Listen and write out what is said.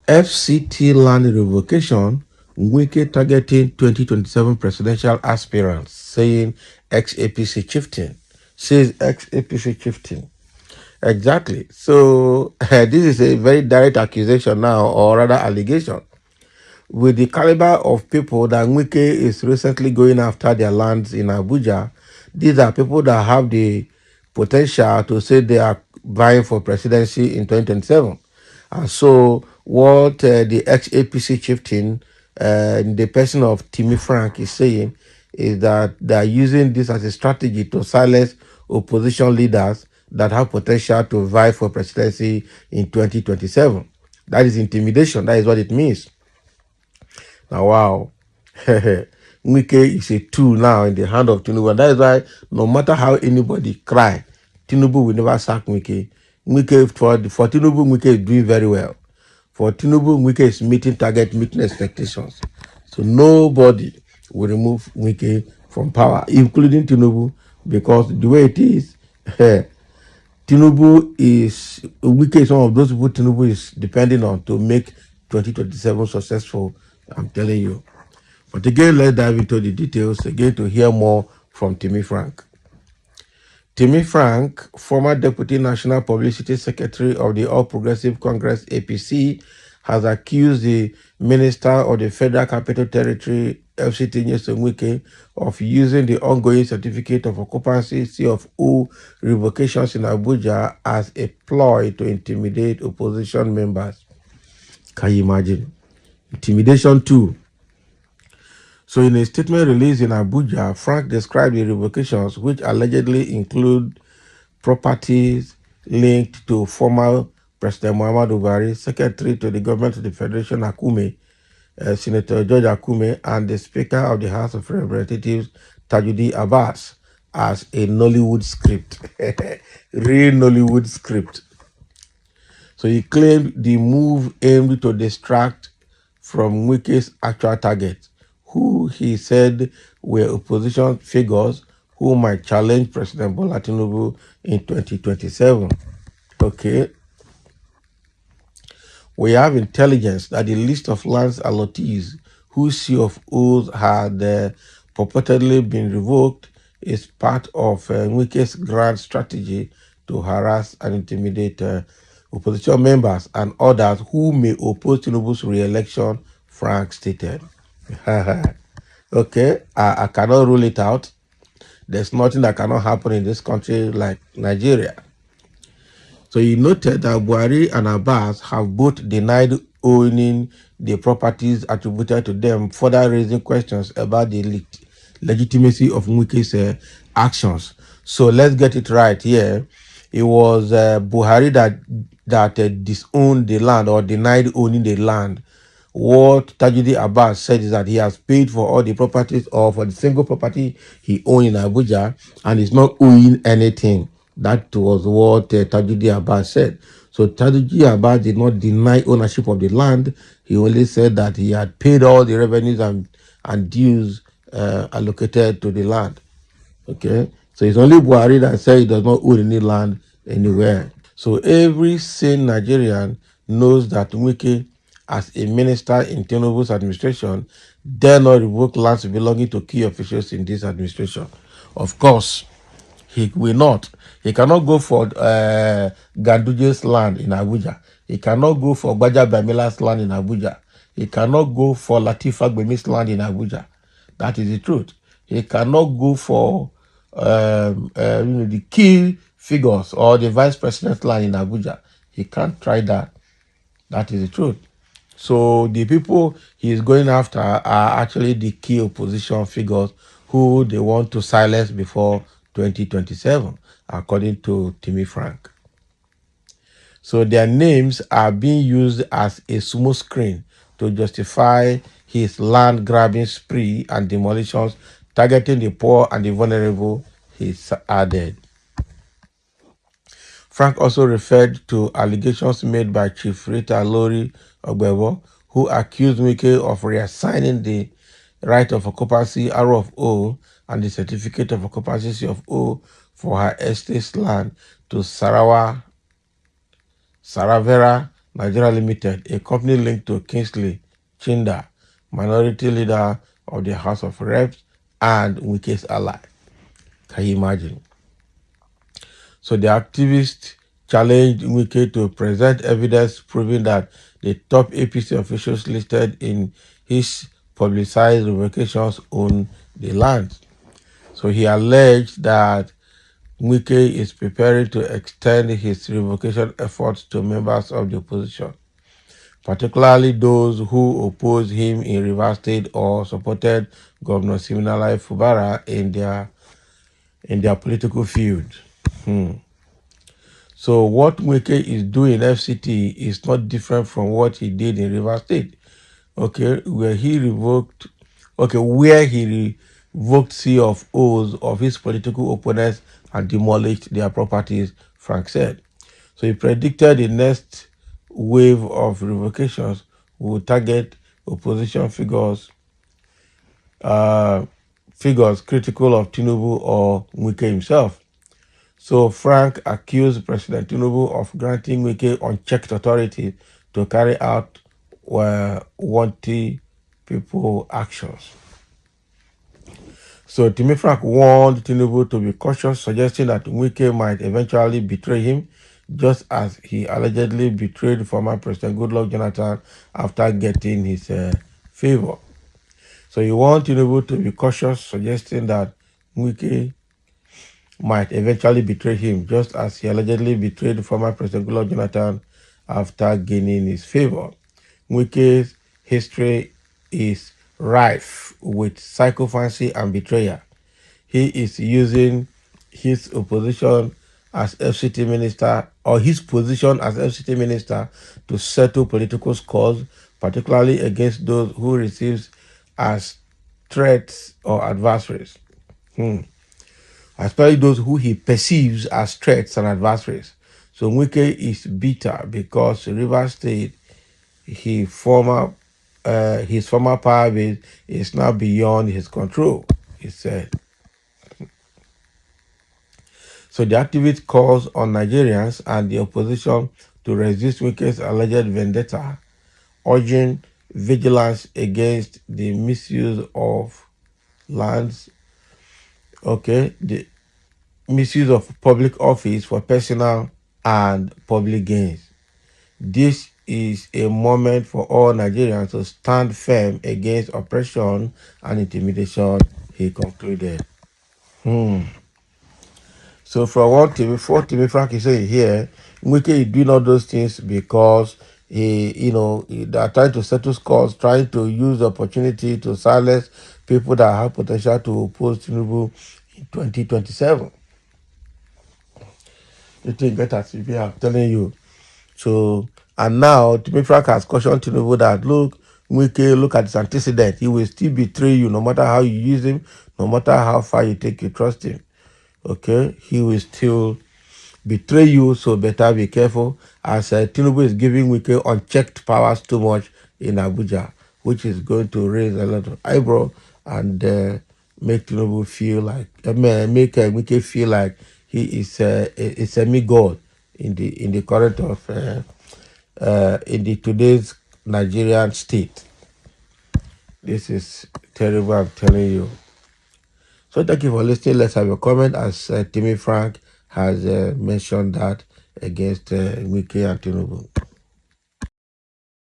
FCT land revocation, Wike targeting 2027 presidential aspirants, saying ex-APC chieftain. Says ex-APC chieftain. Exactly. So this is a very direct accusation now, or rather allegation. With the caliber of people that Wike is recently going after their lands in Abuja, these are people that have the potential to say they are vying for presidency in 2027. And so, what the ex-APC chieftain, in the person of Timi Frank, is saying is that they are using this as a strategy to silence opposition leaders that have potential to vie for presidency in 2027. That is intimidation. That is what it means. Now, wow. Wike is a tool now in the hand of Tinubu. And that is why no matter how anybody cry, Tinubu will never sack Wike. For Tinubu, Wike is doing very well. For Tinubu, Wike is meeting target, meeting expectations. So nobody will remove Wike from power, including Tinubu, because the way it is, Wike is one of those people Tinubu is depending on to make 2027 successful. I'm telling you. But again, let's dive into the details again to hear more from Timi Frank. Timi Frank, former Deputy National Publicity Secretary of the All Progressive Congress APC, has accused the Minister of the Federal Capital Territory, FCT Nyesom Wike, of using the ongoing certificate of occupancy C of O revocations in Abuja as a ploy to intimidate opposition members. Can you imagine? Intimidation too. So in a statement released in Abuja, Frank described the revocations, which allegedly include properties linked to former President Muhammadu Buhari, Secretary to the Government of the Federation Akume, Senator George Akume, and the Speaker of the House of Representatives, Tajudi Abbas, as a Nollywood script. Real Nollywood script. So he claimed the move aimed to distract from Wike's actual target, who he said were opposition figures who might challenge President Bola Tinubu in 2027. Okay. We have intelligence that the list of lands allottees whose C of O's had purportedly been revoked is part of Wike's grand strategy to harass and intimidate opposition members and others who may oppose Tinubu's re-election, Frank stated. Okay, I cannot rule it out. There's nothing that cannot happen in this country like Nigeria. So he noted that Buhari and Abbas have both denied owning the properties attributed to them, further raising questions about the legitimacy of Wike's actions. So let's get it right here. It was Buhari that disowned the land or denied owning the land. What Tajudi Abbas said is that he has paid for all the properties or for the single property he owned in Abuja and is not owing anything. That was what Tajudi Abbas said. So Tajudi Abbas did not deny ownership of the land. He only said that he had paid all the revenues and dues allocated to the land. Okay, so it's only Buhari that said he does not own any land anywhere. So every sane Nigerian knows that Wike, as a minister in Tinubu's administration, dare not revoke lands belonging to key officials in this administration. Of course, he will not. He cannot go for Ganduje's land in Abuja. He cannot go for Gbaja Bamila's land in Abuja. He cannot go for Latifa Gbemi's land in Abuja. That is the truth. He cannot go for the key figures or the vice president's land in Abuja. He can't try that. That is the truth. So the people he is going after are actually the key opposition figures who they want to silence before 2027, according to Timi Frank. So their names are being used as a smooth screen to justify his land grabbing spree and demolitions targeting the poor and the vulnerable, he added. Frank also referred to allegations made by Chief Rita Lori Ogbewo, who accused Wike of reassigning the right of occupancy R of O and the certificate of occupancy C of O for her estate's land to Saravera Nigeria Limited, a company linked to Kingsley Chinda, minority leader of the House of Reps and Wike's ally. Can you imagine? So the activists challenged Wike to present evidence proving that the top APC officials listed in his publicized revocations own the land. So he alleged that Wike is preparing to extend his revocation efforts to members of the opposition, particularly those who opposed him in Rivers State or supported Governor Siminalayi Fubara in their political feud. So what Wike is doing in FCT is not different from what he did in Rivers State. Where he revoked C of O's of his political opponents and demolished their properties, Frank said. So he predicted the next wave of revocations will target opposition figures critical of Tinubu or Wike himself. So Frank accused President Tinubu of granting Wike unchecked authority to carry out wanty people actions. So Timi Frank warned Tinubu to be cautious, suggesting that Wike might eventually betray him, just as he allegedly betrayed former President Goodluck Jonathan after getting his favor. So he warned Tinubu to be cautious, suggesting that Wike might eventually betray him, just as he allegedly betrayed former President Goodluck Jonathan after gaining his favor. Wike's history is rife with sycophancy and betrayal. He is using his position as FCT minister to settle political scores, particularly against those who receives as threats or adversaries. Especially those who he perceives as threats and adversaries. So Wike is bitter because Rivers State, his former power base is now beyond his control, he said. So the activist calls on Nigerians and the opposition to resist Wike's alleged vendetta, urging vigilance against the misuse of lands, the misuse of public office for personal and public gains. This is a moment for all Nigerians to stand firm against oppression and intimidation, he concluded. So from what Timi Frank is saying here, Wike is doing all those things because they are trying to settle scores, trying to use the opportunity to silence people that have potential to oppose Tinubu in 2027. You think better, CP, I'm telling you. So, and now Timi Frank has cautioned Tinubu that, look at his antecedent. He will still betray you no matter how you use him, no matter how far you take you trust him. He will still betray you, so better be careful, as Tinubu is giving Wike unchecked powers too much in Abuja, which is going to raise a lot of eyebrow and make Tinubu feel like, make Wike feel like he is a semi-god in the current of in the today's Nigerian state. This is terrible, I'm telling you. So thank you for listening. Let's have a comment, as Timi Frank has mentioned that against Wike and Tinubu.